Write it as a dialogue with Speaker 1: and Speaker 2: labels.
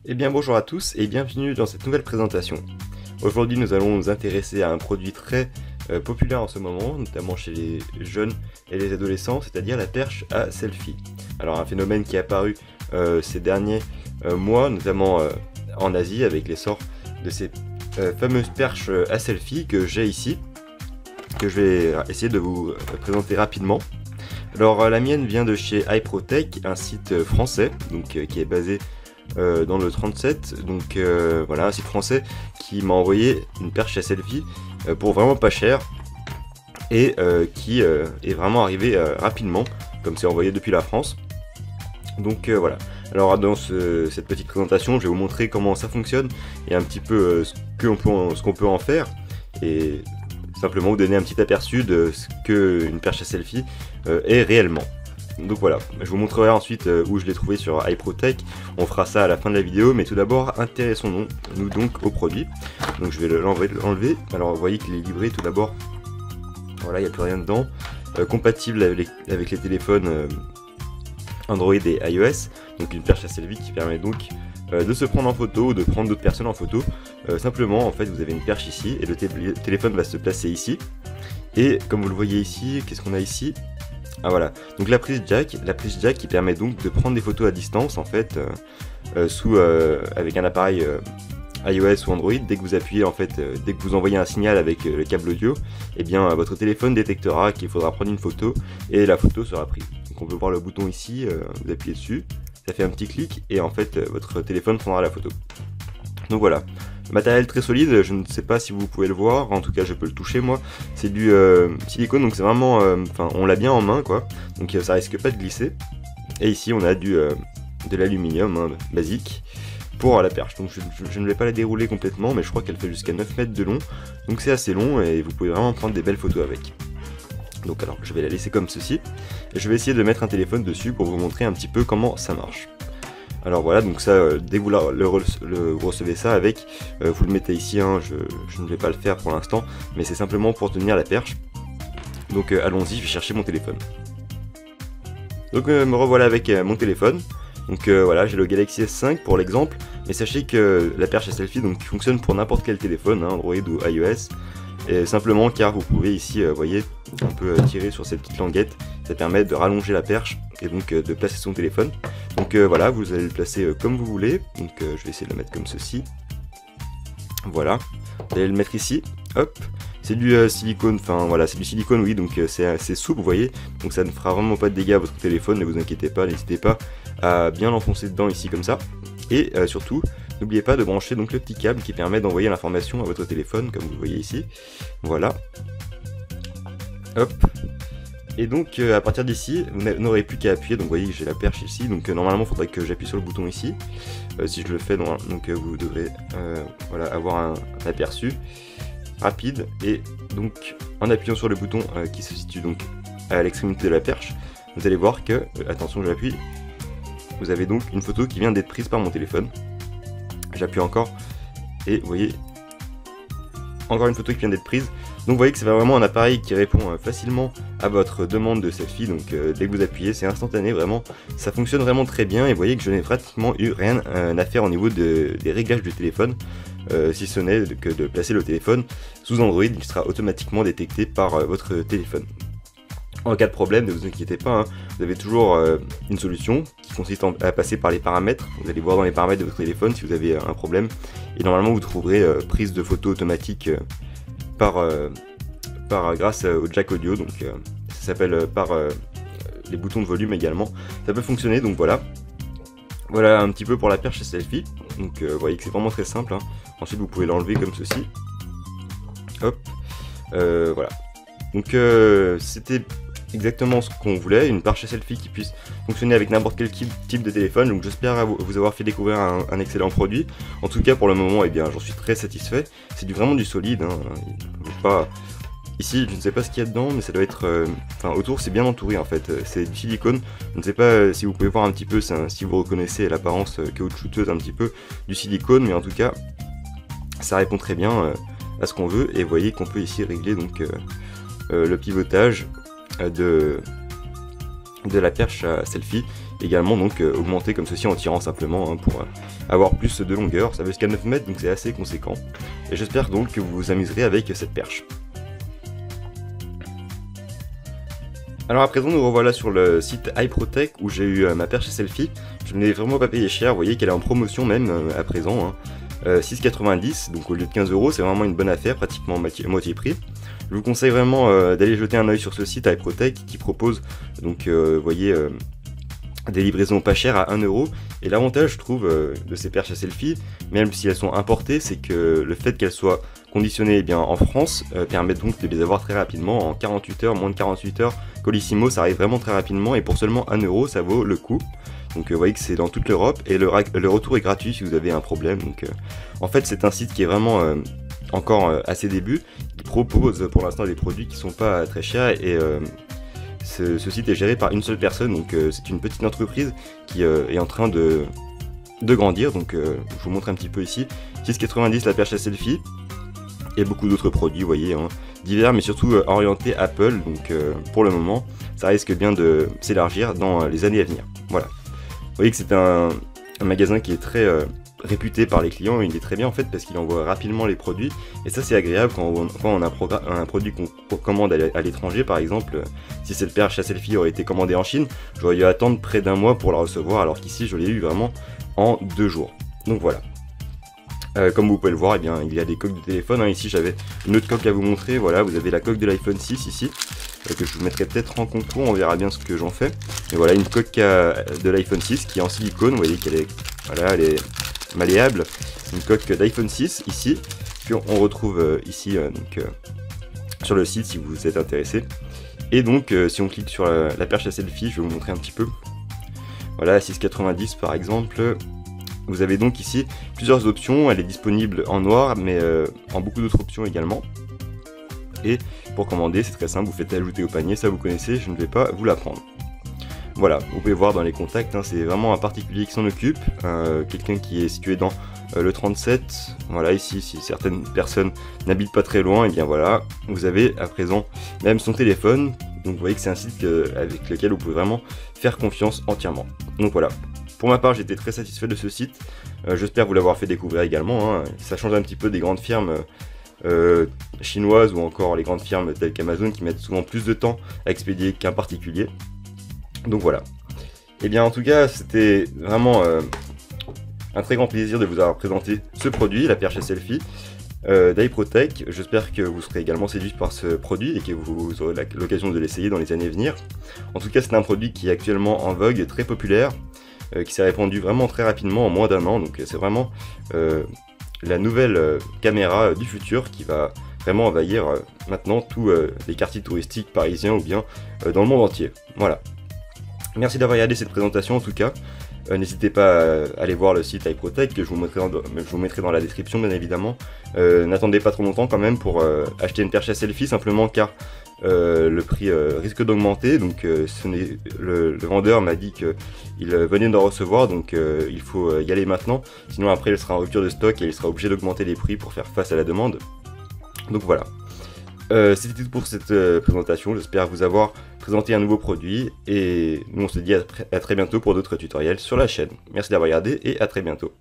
Speaker 1: Eh bien bonjour à tous et bienvenue dans cette nouvelle présentation. Aujourd'hui nous allons nous intéresser à un produit très populaire en ce moment, notamment chez les jeunes et les adolescents, c'est-à-dire la perche à selfie. Alors un phénomène qui est apparu ces derniers mois, notamment en Asie avec l'essor de ces fameuses perches à selfie que j'ai ici, que je vais essayer de vous présenter rapidement. Alors la mienne vient de chez iProtech, un site français donc, qui est basé dans le 37, donc voilà, un site français qui m'a envoyé une perche à selfie pour vraiment pas cher et qui est vraiment arrivé rapidement, comme c'est envoyé depuis la France. Donc voilà. Alors dans cette petite présentation, je vais vous montrer comment ça fonctionne et un petit peu ce qu'on peut en faire, et simplement vous donner un petit aperçu de ce qu'une perche à selfie est réellement. Donc voilà, je vous montrerai ensuite où je l'ai trouvé sur iProtech, on fera ça à la fin de la vidéo, mais tout d'abord intéressons-nous donc au produit. Donc je vais l'enlever, alors vous voyez qu'il est livré tout d'abord, voilà, il n'y a plus rien dedans, compatible avec les téléphones Android et iOS, donc une perche à selfie qui permet donc de se prendre en photo ou de prendre d'autres personnes en photo. Simplement en fait vous avez une perche ici et le téléphone va se placer ici, et comme vous le voyez ici, qu'est-ce qu'on a ici? Ah voilà, donc la prise jack qui permet donc de prendre des photos à distance en fait, avec un appareil iOS ou Android. Dès que vous appuyez en fait, dès que vous envoyez un signal avec le câble audio, eh bien votre téléphone détectera qu'il faudra prendre une photo et la photo sera prise. Donc on peut voir le bouton ici, vous appuyez dessus, ça fait un petit clic et en fait votre téléphone prendra la photo. Donc voilà. Matériel très solide, je ne sais pas si vous pouvez le voir, en tout cas je peux le toucher moi, c'est du silicone, donc c'est vraiment, on l'a bien en main quoi, donc ça risque pas de glisser. Et ici on a de l'aluminium basique pour la perche, donc je ne vais pas la dérouler complètement, mais je crois qu'elle fait jusqu'à 9 mètres de long, donc c'est assez long et vous pouvez vraiment prendre des belles photos avec. Donc alors je vais la laisser comme ceci, et je vais essayer de mettre un téléphone dessus pour vous montrer un petit peu comment ça marche. Alors voilà, donc ça, dès que vous recevez ça avec, vous le mettez ici, hein, je ne vais pas le faire pour l'instant, mais c'est simplement pour tenir la perche. Donc allons-y, je vais chercher mon téléphone. Donc me revoilà avec mon téléphone. Donc voilà, j'ai le Galaxy S5 pour l'exemple, mais sachez que la perche à selfie donc, fonctionne pour n'importe quel téléphone, hein, Android ou iOS. Et simplement car vous pouvez ici, voyez, on peut tirer sur ces petites languettes, ça permet de rallonger la perche et donc de placer son téléphone. Donc voilà, vous allez le placer comme vous voulez, donc je vais essayer de le mettre comme ceci. Voilà, vous allez le mettre ici, hop, c'est du silicone, enfin voilà, c'est du silicone oui, donc c'est assez souple, vous voyez, donc ça ne fera vraiment pas de dégâts à votre téléphone, ne vous inquiétez pas, n'hésitez pas à bien l'enfoncer dedans ici comme ça. Et surtout, n'oubliez pas de brancher donc le petit câble qui permet d'envoyer l'information à votre téléphone, comme vous le voyez ici. Voilà. Hop. Et donc à partir d'ici, vous n'aurez plus qu'à appuyer. Donc vous voyez, j'ai la perche ici. Donc normalement, il faudrait que j'appuie sur le bouton ici. Si je le fais, donc vous devrez voilà, avoir un aperçu rapide. Et donc en appuyant sur le bouton qui se situe donc à l'extrémité de la perche, vous allez voir que, attention, j'appuie. Vous avez donc une photo qui vient d'être prise par mon téléphone. J'appuie encore et vous voyez encore une photo qui vient d'être prise. Donc vous voyez que c'est vraiment un appareil qui répond facilement à votre demande de selfie. Donc dès que vous appuyez, c'est instantané, vraiment. Ça fonctionne vraiment très bien et vous voyez que je n'ai pratiquement eu rien à faire au niveau des réglages du téléphone. Si ce n'est que de placer le téléphone sous Android, il sera automatiquement détecté par votre téléphone. En cas de problème, ne vous inquiétez pas, hein, vous avez toujours une solution qui consiste à passer par les paramètres. Vous allez voir dans les paramètres de votre téléphone si vous avez un problème. Et normalement, vous trouverez prise de photo automatique grâce au jack audio. Donc ça s'appelle par les boutons de volume également. Ça peut fonctionner, donc voilà. Voilà un petit peu pour la perche à selfie. Donc vous voyez que c'est vraiment très simple. Hein. Ensuite, vous pouvez l'enlever comme ceci. Hop. Voilà. Donc c'était exactement ce qu'on voulait, une perche à selfie qui puisse fonctionner avec n'importe quel type de téléphone. Donc j'espère vous avoir fait découvrir un excellent produit. En tout cas pour le moment, eh bien j'en suis très satisfait. C'est vraiment du solide, hein. Pas... Ici je ne sais pas ce qu'il y a dedans, mais ça doit être... autour c'est bien entouré en fait, c'est du silicone. Je ne sais pas si vous pouvez voir un petit peu, si vous reconnaissez l'apparence caoutchouteuse un petit peu du silicone, mais en tout cas ça répond très bien à ce qu'on veut. Et vous voyez qu'on peut ici régler donc le pivotage de la perche à selfie également donc augmenter comme ceci en tirant simplement hein, pour avoir plus de longueur. Ça fait jusqu'à 9 mètres, donc c'est assez conséquent. Et j'espère donc que vous vous amuserez avec cette perche. Alors à présent nous revoilà sur le site iProtech où j'ai eu ma perche selfie. Je ne l'ai vraiment pas payé cher, vous voyez qu'elle est en promotion même à présent. Hein. 6,90, donc au lieu de 15 €, c'est vraiment une bonne affaire, pratiquement moitié prix. Je vous conseille vraiment d'aller jeter un oeil sur ce site iProtech qui propose donc vous voyez des livraisons pas chères à 1 €. Et l'avantage je trouve de ces perches à selfie, même si elles sont importées, c'est que le fait qu'elles soient conditionnées bien, en France permet donc de les avoir très rapidement en 48 heures, moins de 48 heures. Colissimo ça arrive vraiment très rapidement et pour seulement 1 € ça vaut le coup. Donc vous voyez que c'est dans toute l'Europe et le retour est gratuit si vous avez un problème. Donc en fait c'est un site qui est vraiment encore à ses débuts. Il propose pour l'instant des produits qui sont pas très chers et ce site est géré par une seule personne. Donc c'est une petite entreprise qui est en train de grandir. Donc je vous montre un petit peu ici. 6,90 la perche à selfie. Et beaucoup d'autres produits, vous voyez, hein, divers, mais surtout orientés Apple. Donc pour le moment, ça risque bien de s'élargir dans les années à venir. Voilà. Vous voyez que c'est un magasin qui est très réputé par les clients. Il est très bien en fait parce qu'il envoie rapidement les produits. Et ça c'est agréable quand on a un produit qu'on commande à l'étranger. Par exemple, si cette perche à selfie aurait été commandée en Chine, j'aurais dû attendre près d'1 mois pour la recevoir, alors qu'ici je l'ai eu vraiment en 2 jours. Donc voilà. Comme vous pouvez le voir, eh bien, il y a des coques de téléphone. Hein. Ici, j'avais une autre coque à vous montrer. Voilà, vous avez la coque de l'iPhone 6 ici, que je vous mettrai peut-être en concours. On verra bien ce que j'en fais. Et voilà, une coque de l'iPhone 6 qui est en silicone. Vous voyez qu'elle est, voilà, elle est malléable. Une coque d'iPhone 6 ici, que on retrouve ici donc, sur le site si vous êtes intéressé. Et donc, si on clique sur la perche à selfie, je vais vous montrer un petit peu. Voilà, 6,90 par exemple. Vous avez donc ici plusieurs options, elle est disponible en noir mais en beaucoup d'autres options également. Et pour commander c'est très simple, vous faites ajouter au panier, ça vous connaissez, je ne vais pas vous l'apprendre. Voilà, vous pouvez voir dans les contacts, hein, c'est vraiment un particulier qui s'en occupe, quelqu'un qui est situé dans le 37. Voilà, ici si certaines personnes n'habitent pas très loin, et bien voilà, vous avez à présent même son téléphone. Donc vous voyez que c'est un site avec lequel vous pouvez vraiment faire confiance entièrement. Donc voilà. Pour ma part, j'étais très satisfait de ce site. J'espère vous l'avoir fait découvrir également. Hein. Ça change un petit peu des grandes firmes chinoises ou encore les grandes firmes telles qu'Amazon qui mettent souvent plus de temps à expédier qu'un particulier. Donc voilà. Et bien en tout cas, c'était vraiment un très grand plaisir de vous avoir présenté ce produit, la perche à selfie d'iProtech. J'espère que vous serez également séduit par ce produit et que vous aurez l'occasion de l'essayer dans les années à venir. En tout cas, c'est un produit qui est actuellement en vogue, très populaire. Qui s'est répandu vraiment très rapidement en moins d'1 an, donc c'est vraiment la nouvelle caméra du futur qui va vraiment envahir maintenant tous les quartiers touristiques parisiens ou bien dans le monde entier. Voilà. Merci d'avoir regardé cette présentation en tout cas. N'hésitez pas à aller voir le site iProtech que je vous mettrai dans la description bien évidemment. N'attendez pas trop longtemps quand même pour acheter une perche à selfie, simplement car le prix risque d'augmenter. Donc le vendeur m'a dit qu'il venait d'en recevoir, donc il faut y aller maintenant. Sinon après il sera en rupture de stock et il sera obligé d'augmenter les prix pour faire face à la demande. Donc voilà. C'était tout pour cette présentation, j'espère vous avoir présenté un nouveau produit et nous on se dit à très bientôt pour d'autres tutoriels sur la chaîne. Merci d'avoir regardé et à très bientôt.